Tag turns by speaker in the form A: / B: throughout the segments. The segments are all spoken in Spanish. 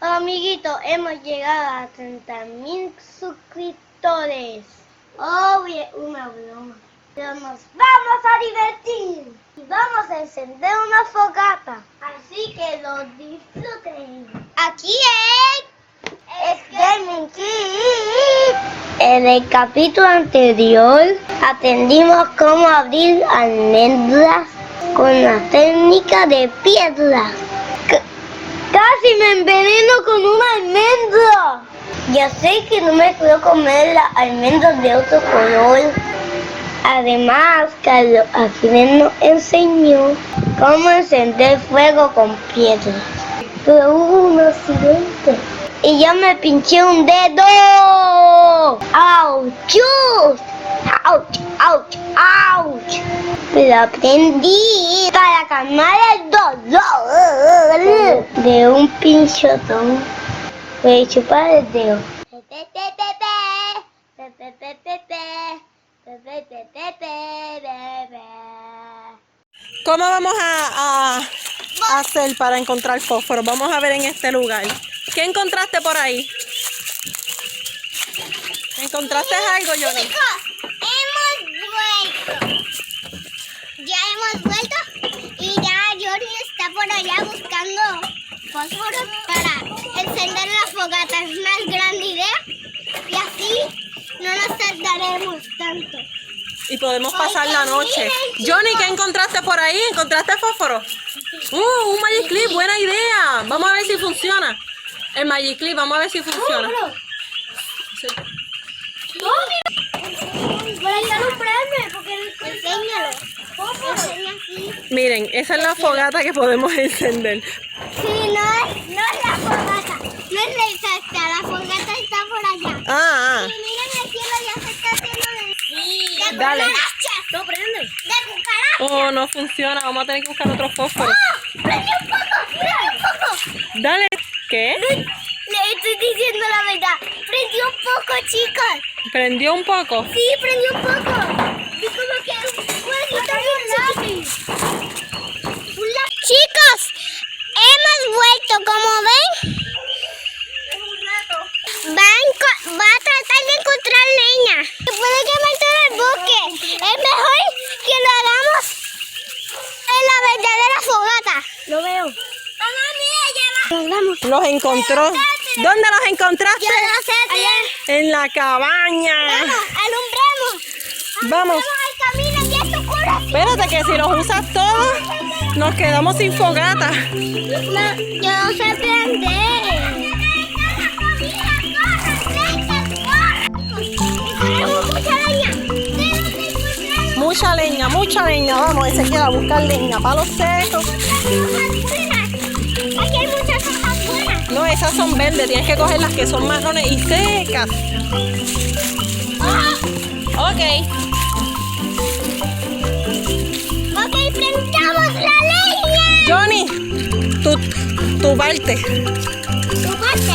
A: Amiguitos, hemos llegado a 30.000 suscriptores. Oh, bien, una broma. Pero nos vamos a divertir y vamos a encender una fogata. Así que lo disfruten. Aquí es Gaming Kids. En el capítulo anterior aprendimos cómo abrir almendras con la técnica de piedra. Casi me enveneno con una almendra. Ya sé que no me puedo comer las almendras de otro color. Además, Carlos Aquiles nos enseñó cómo encender fuego con piedra. Pero hubo un accidente y yo me pinché un dedo. ¡Auch! ¡Auch! ¡Auch! ¡Auch! Pero aprendí para calmar el dolor de un pinchotón. Voy a chupar el dedo.
B: ¿Cómo vamos a hacer para encontrar fósforo? Vamos a ver en este lugar. ¿Qué encontraste por ahí? ¿Encontraste algo, Johnny?
A: Ya hemos vuelto y ya Johnny está por allá buscando fósforos para encender la fogata. Es una gran idea y así no nos tardaremos tanto.
B: Y podemos pasar la noche. Johnny, ¿qué encontraste por ahí? ¿Encontraste fósforo? Un Magic Clip, buena idea. Vamos a ver si funciona. El Magic Clip, vamos a ver si funciona. Sí.
A: Por ahí alumbrarme, porque enséñalo. Enseña aquí.
B: Miren, esa es la fogata que podemos encender.
A: Sí, no es la fogata. No es la exacta, la fogata está por allá.
B: Ah,
A: Y miren el cielo, ya se está haciendo de
B: dale.
A: cucarachas. No prende. De cucarachas.
B: Oh, no funciona. Vamos a tener que buscar otro fósforo.
A: ¡Oh! ¡Prende un poco! ¡Mira un poco!
B: Dale. ¿Qué?
A: Le estoy diciendo la verdad. Prendió un poco, chicos.
B: ¿Prendió un poco?
A: Sí, prendió un poco. Y como que un fueguito bien chiquitito. Chicos, hemos vuelto, como ven.
B: Es un reto.
A: Va a tratar de encontrar leña. Se puede quemar todo el bosque. Es mejor que lo hagamos en la verdadera fogata. Lo veo. Mamá, mira,
B: Los encontró. ¿Dónde los encontraste?
A: Yo lo sé, allá.
B: En la cabaña.
A: Vamos, alumbremos.
B: Vamos.
A: Al camino y es oscuro.
B: Espérate que si los usas todos, nos quedamos sin fogata.
A: No, yo no sé prender.
B: Mucha leña. Vamos, ese queda a buscar leña. Palos secos.
A: Aquí hay muchas hojas buenas.
B: No, esas son verdes. Tienes que coger las que son marrones y secas. Ok.
A: Ok, prendamos la leña.
B: Johnny, tu parte.
A: Tu parte.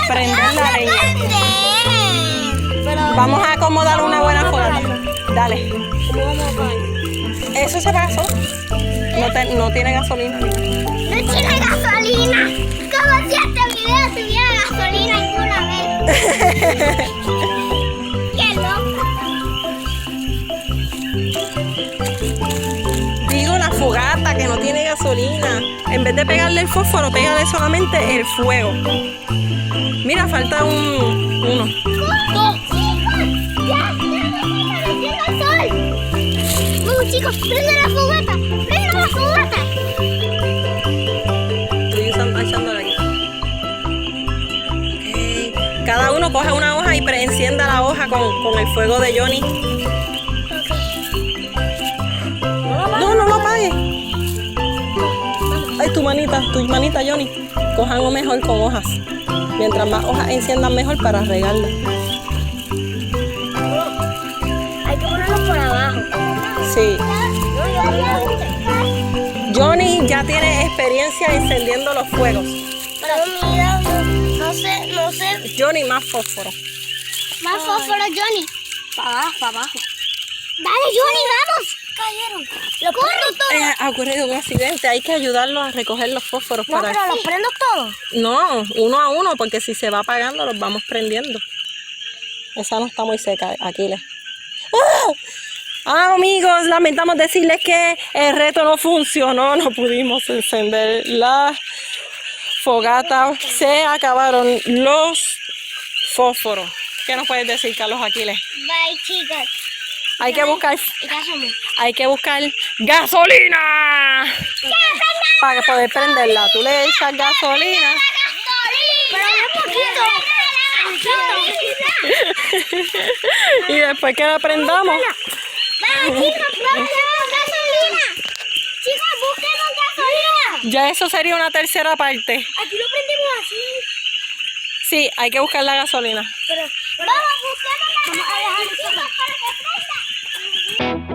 B: Prender la leña. Vamos a acomodar una buena fogata. Dale. Eso se pasó. No tiene gasolina.
A: No tiene gasolina. Como si este video tuviera gasolina alguna vez. Qué loco.
B: Digo, la fogata que no tiene gasolina. En vez de pegarle el fósforo, pégale solamente el fuego. Mira, falta uno.
A: ¡Chicos! ¡Ya! ¡Mira el sol! Vamos, chicos, prende la fogata. ¡Prende la fogata!
B: Estoy echándole aquí. Okay. Cada uno coge una hoja y encienda la hoja con el fuego de Johnny. No lo apagues. Ay, tu manita, Johnny. Cojanlo mejor con hojas. Mientras más hojas enciendan, mejor para regarla.
A: Hay que ponerlo por abajo.
B: Sí.
A: No, yo haría
B: Johnny ya tiene experiencia encendiendo los fuegos.
A: Pero mira, no sé.
B: Johnny, más fósforo.
A: Más fósforo, Johnny.
B: Para abajo.
A: Dale, Johnny, vamos. cayeron. Los prendo todos.
B: Ha ocurrido un accidente, hay que ayudarlos a recoger los fósforos
A: No,
B: para...
A: pero los prendo todos.
B: No, uno a uno, porque si se va apagando los vamos prendiendo. Esa no está muy seca, Aquiles. ¡Oh! Ah, amigos, lamentamos decirles que el reto no funcionó, no pudimos encender la fogata, se acabaron los fósforos. ¿Qué nos puedes decir, Carlos Aquiles?
A: Bye, chicos.
B: Hay que buscar,
A: ¿Y qué hacemos?
B: hay que buscar gasolina para poder prenderla. Tú le echas gasolina.
A: Pero un poquito.
B: Y después que la prendamos,
A: Vamos, chicos, vamos a gasolina. Chicos, busquemos gasolina.
B: ya eso sería una tercera parte.
A: Aquí lo prendemos así.
B: Sí, hay que buscar la gasolina.
A: Pero vamos, busquemos la gasolina, chicos, para que prenda.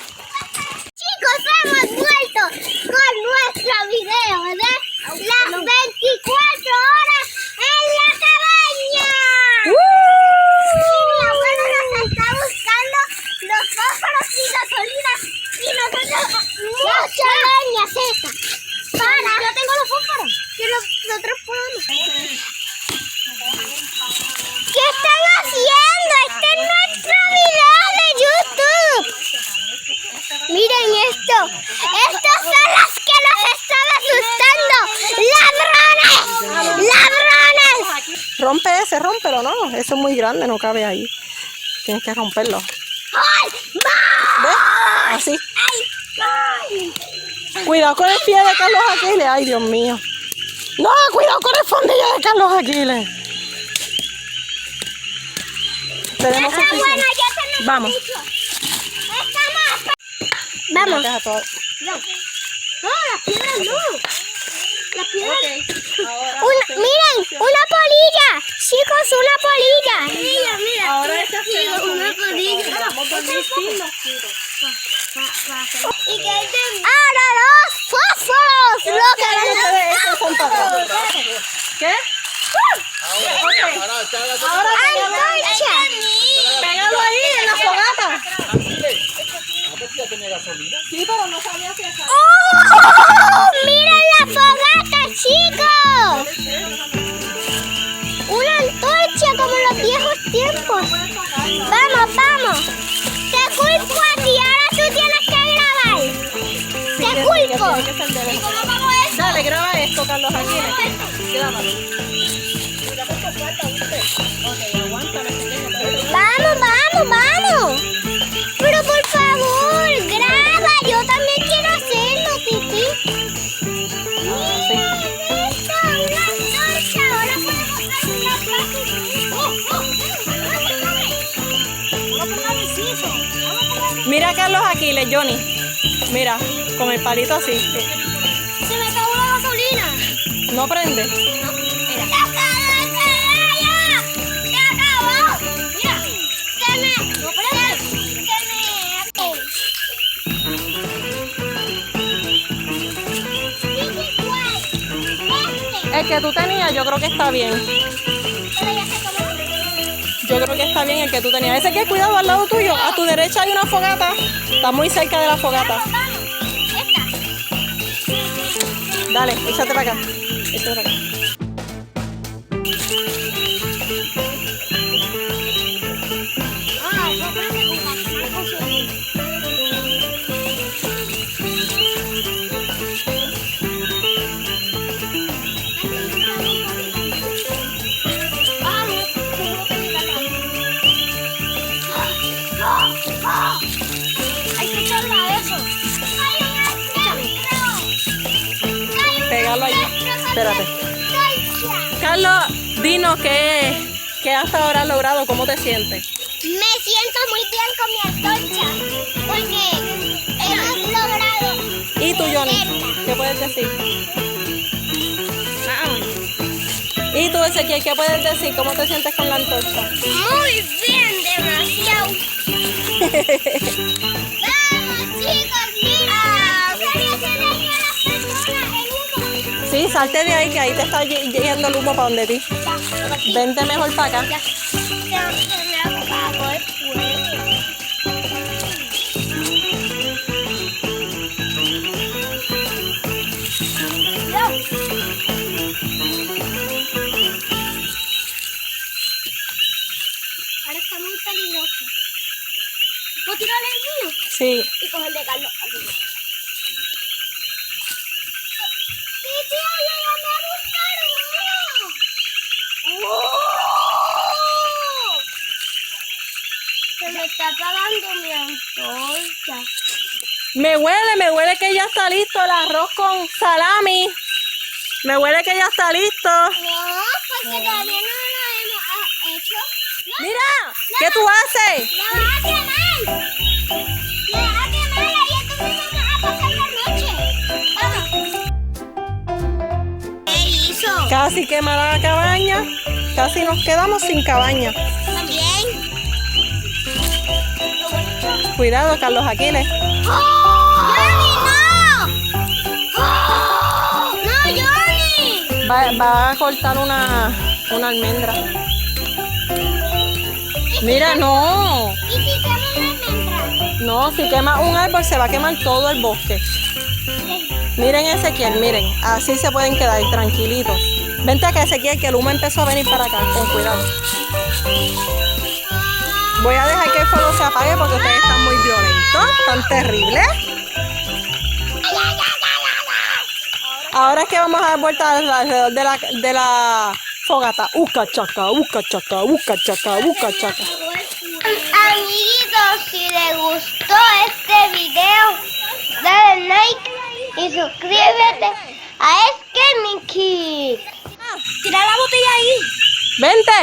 A: Chicos, hemos vuelto con nuestro video de las 24 horas en la cabaña. Y mi abuelo nos está buscando los fósforos y gasolina y nosotros mucha leña seca. Yo tengo los fósforos que nosotros podemos. ¿Qué están haciendo? Este es nuestro video de YouTube. Miren esto. Estos son los que nos están asustando. ¡Ladrones! ¡Ladrones!
B: Rompe ese, rómpelo, no, eso es muy grande, no cabe ahí. Tienes que romperlo.
A: ¡Ay!
B: ¿Ves? Así. Cuidado con el pie de Carlos Aquiles. Ay, Dios mío. No, cuidado con el fondillo de Carlos Aquiles. Tenemos
A: Está bueno,
B: suficiente.
A: ya tenemos
B: Vamos.
A: mucho. Vamos.
B: Deja todo.
A: No, las piedras no. Las piedras. Miren, una polilla. Chicos, una polilla. Mira.
B: Ahora esta
A: Chicos, una polilla.
B: Vamos a dormir sin mosquitos.
A: ¿Y qué es ahora los fósforos? Lo que
B: Estos son para acá. ¿Qué? Ahora
A: antorcha.
B: pégalo ahí en la fogata.
C: ¿Ya tenía gasolina?
B: Sí, pero no sabía si acá.
A: ¡Oh! ¡Miren la fogata, chicos! Una antorcha como en los viejos tiempos. Vamos. Te culpo a ti, ahora tú tienes que grabar. Te culpo.
B: Tiene que ser de lejos.
A: ¿Cómo vamos a eso?
B: Dale, graba esto, Carlos Aquiles. Grábalo. Ok, aguántame, pequeño.
A: Vamos. Pero por favor, graba. Yo también quiero hacerlo, Titi. Mira esto, una antorcha. Ahora podemos hacer una fácil.
B: Mira a Carlos Aquiles, Johnny. Mira, con el palito así.
A: Se me acabó la gasolina.
B: No prende.
A: No, mira. ¡Se acabó! Mira, se me... No prende.
B: El que tú tenías, yo creo que está bien.
A: Pero ya se acabó.
B: Yo creo que está bien el que tú tenías. Ese que cuidado al lado tuyo. A tu derecha hay una fogata. Está muy cerca de la fogata.
A: Vamos. Esta.
B: Dale, échate para acá. Échate para acá.
A: Hay que echarle a eso.
B: Pégalo ahí. Espérate. Carlos, dinos qué hasta ahora has logrado. ¿Cómo te sientes?
A: Me siento muy bien con mi antorcha porque hemos logrado.
B: ¿Y tú, Johnny? ¿Qué puedes decir? ¿Y tú, Ezequiel, ¿qué puedes decir? ¿Cómo te sientes con la antorcha?
A: Muy bien, demasiado. Vamos, chicos, mira. Se dañó a las personas el humo.
B: Sí, salte de ahí, que ahí te está yendo el humo para donde ti. Vente mejor para acá.
A: Ya. Se me apagó el fuego. Ahora está muy peligroso. ¿Puedo tirarle el mío?
B: Sí.
A: Y coger el de Carlos. ¡Sí, tía! ¡Ayúdame a buscar uno! ¡Oh! Se me está apagando mi antorcha.
B: Me huele que ya está listo el arroz con salami. Me huele que ya está listo.
A: No, porque todavía no lo hemos hecho.
B: Mira, ¿qué tú haces?
A: ¡Le vas a quemar! ¡Le vas a quemar! Ahí es donde vamos a pasar la noche. Vamos. ¿Qué hizo?
B: Casi quema la cabaña. Casi nos quedamos sin cabaña.
A: También.
B: Cuidado, Carlos Aquiles.
A: ¡Oh! ¡Johnny, no! ¡Oh! ¡No, Johnny!
B: Va a cortar una almendra. Mira, no.
A: ¿Y si quema una almendra?
B: No, si quema un árbol se va a quemar todo el bosque. Miren Ezequiel, miren. Así se pueden quedar tranquilitos. Vente acá, Ezequiel, que el humo empezó a venir para acá. Con cuidado. Voy a dejar que el fuego se apague porque ustedes están muy violentos. Tan terribles. Ahora es que vamos a dar vueltas alrededor de la fogata. Uca chaca, uca chaca, uca chaca, uca chaca.
A: Amiguitos, si les gustó este video, dale like y suscríbete a Gaming Kids. Tira la botella ahí.
B: Vente.